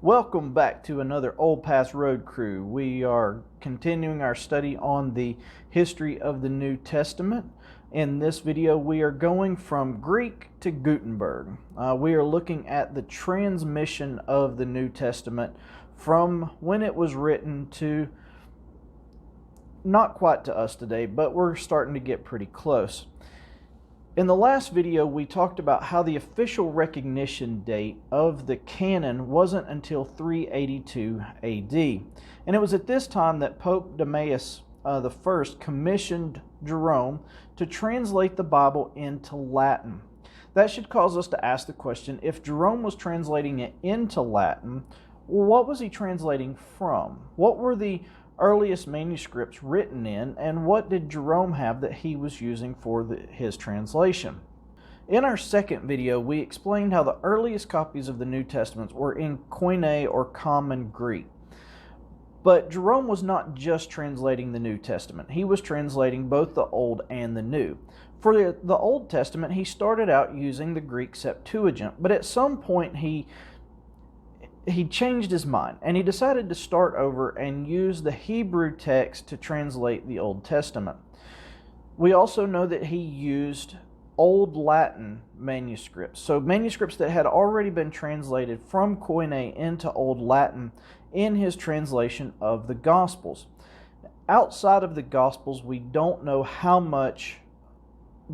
Welcome back to another Old Pass Road Crew. We are continuing our study on the history of the New Testament. In this video, we are going from Greek to Gutenberg. We are looking at the transmission of the New Testament from when it was written to not quite to us today, but we're starting to get pretty close. In the last video, we talked about how the official recognition date of the canon wasn't until 382 AD. And it was at this time that Pope Damasus I commissioned Jerome to translate the Bible into Latin. That should cause us to ask the question, if Jerome was translating it into Latin, what was he translating from? What were the earliest manuscripts written in, and what did Jerome have that he was using for his translation? In our second video, we explained how the earliest copies of the New Testament were in Koine or Common Greek. But Jerome was not just translating the New Testament. He was translating both the Old and the New. For the Old Testament, he started out using the Greek Septuagint, but at some point he changed his mind, and he decided to start over and use the Hebrew text to translate the Old Testament. We also know that he used Old Latin manuscripts, so manuscripts that had already been translated from Koine into Old Latin in his translation of the Gospels. Outside of the Gospels, we don't know how much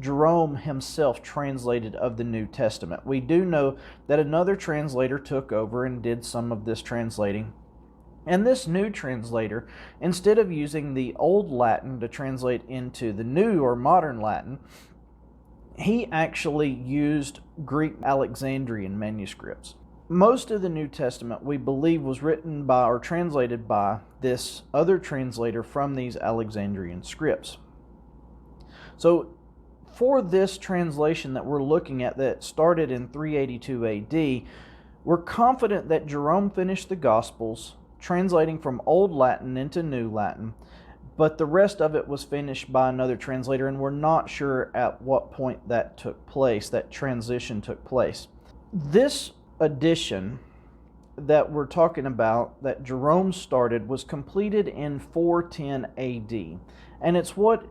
Jerome himself translated of the New Testament. We do know that another translator took over and did some of this translating. And this new translator, instead of using the Old Latin to translate into the New or Modern Latin, he actually used Greek Alexandrian manuscripts. Most of the New Testament, we believe, was written by or translated by this other translator from these Alexandrian scripts. So, for this translation that we're looking at that started in 382 AD, we're confident that Jerome finished the Gospels, translating from Old Latin into New Latin, but the rest of it was finished by another translator, and we're not sure at what point that took place, that transition took place. This edition that we're talking about, that Jerome started, was completed in 410 AD, and it's what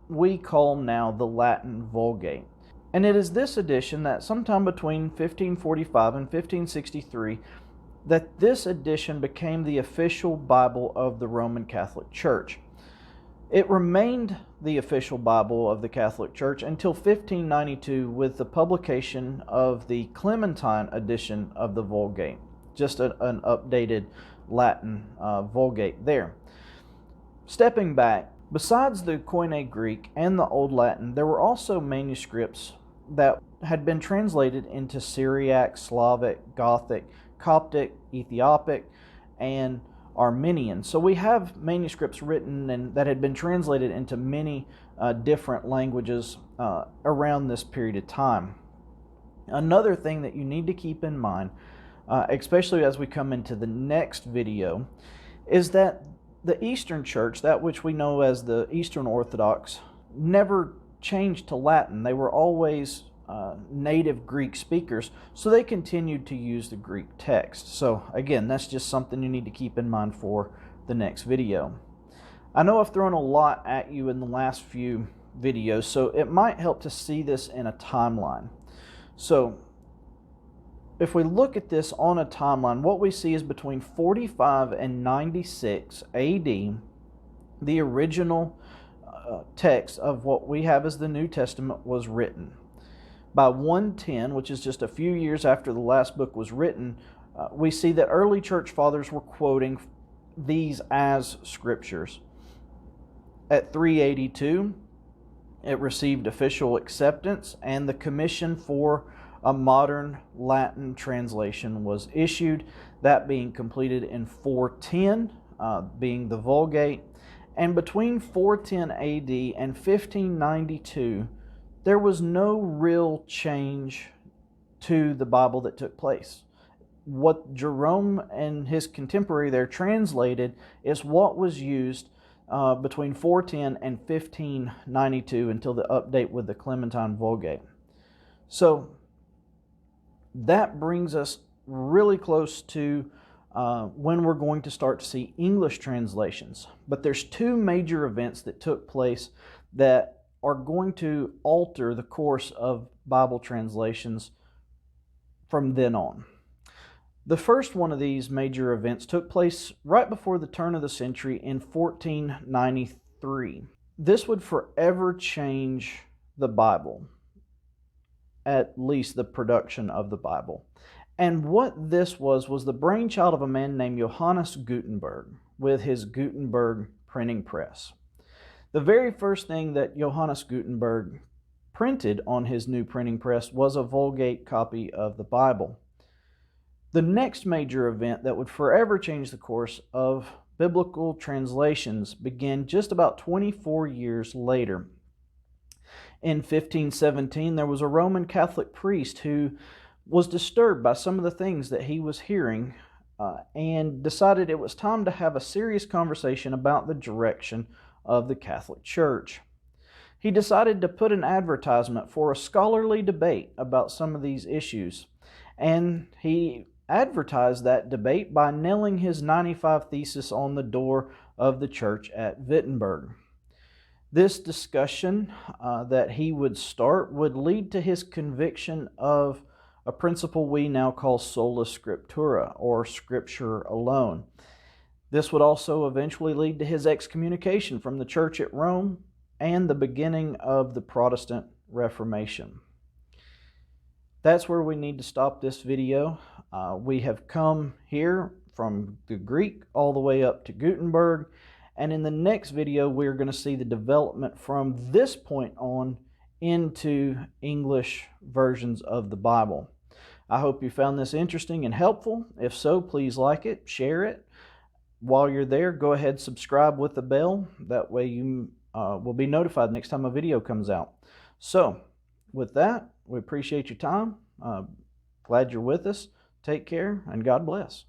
we call now the Latin Vulgate. And it is this edition that sometime between 1545 and 1563 that this edition became the official Bible of the Roman Catholic Church. It remained the official Bible of the Catholic Church until 1592 with the publication of the Clementine edition of the Vulgate, just an updated Latin Vulgate there. Stepping back, besides the Koine Greek and the Old Latin, there were also manuscripts that had been translated into Syriac, Slavic, Gothic, Coptic, Ethiopic, and Armenian. So we have manuscripts written and that had been translated into many different languages around this period of time. Another thing that you need to keep in mind, especially as we come into the next video, is that the Eastern Church, that which we know as the Eastern Orthodox, never changed to Latin. They were always native Greek speakers, so they continued to use the Greek text. So again, that's just something you need to keep in mind for the next video. I know I've thrown a lot at you in the last few videos, so it might help to see this in a timeline. So if we look at this on a timeline, what we see is between 45 and 96 AD, the original text of what we have as the New Testament was written. By 110, which is just a few years after the last book was written, we see that early church fathers were quoting these as scriptures. At 382, it received official acceptance, and the commission for a modern Latin translation was issued, that being completed in 410, being the Vulgate. And between 410 AD and 1592, there was no real change to the Bible that took place. What Jerome and his contemporary there translated is what was used between 410 and 1592 until the update with the Clementine Vulgate. So that brings us really close to when we're going to start to see English translations. But there's two major events that took place that are going to alter the course of Bible translations from then on. The first one of these major events took place right before the turn of the century in 1493. This would forever change the Bible, at least the production of the Bible. And what this was the brainchild of a man named Johannes Gutenberg with his Gutenberg printing press. The very first thing that Johannes Gutenberg printed on his new printing press was a Vulgate copy of the Bible. The next major event that would forever change the course of biblical translations began just about 24 years later. In 1517, there was a Roman Catholic priest who was disturbed by some of the things that he was hearing and decided it was time to have a serious conversation about the direction of the Catholic Church. He decided to put an advertisement for a scholarly debate about some of these issues, and he advertised that debate by nailing his 95 Thesis on the door of the church at Wittenberg. This discussion that he would start would lead to his conviction of a principle we now call sola scriptura, or scripture alone. This would also eventually lead to his excommunication from the church at Rome and the beginning of the Protestant Reformation. That's where we need to stop this video. We have come here from the Greek all the way up to Gutenberg, and in the next video we're going to see the development from this point on into English versions of the Bible. I hope you found this interesting and helpful. If so, please like it, share it. While you're there, go ahead and subscribe with the bell. That way you will be notified next time a video comes out. So, with that, we appreciate your time. Glad you're with us. Take care, and God bless.